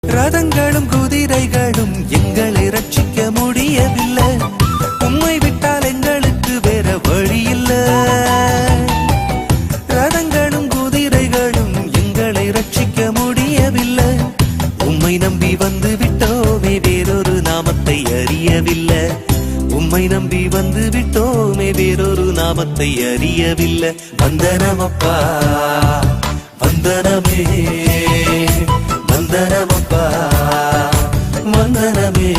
ரதங்களும் குதிரைகளும் எங்களை ரட்சிக்க முடியவில்லை. உம்மை விட்டால் எங்களுக்கு வேற வழி இல்ல. ரதங்களும் குதிரைகளும் எங்களை ரட்சிக்க முடியவில்லை. உம்மை நம்பி வந்து விட்டோமே, வேறொரு நாமத்தை அறியவில்லை. உம்மை நம்பி வந்து விட்டோமே, வேறொரு நாமத்தை அறியவில்லை. வந்தனமப்பா வந்தனமே, வந்தனமப்பா வந்தனமே.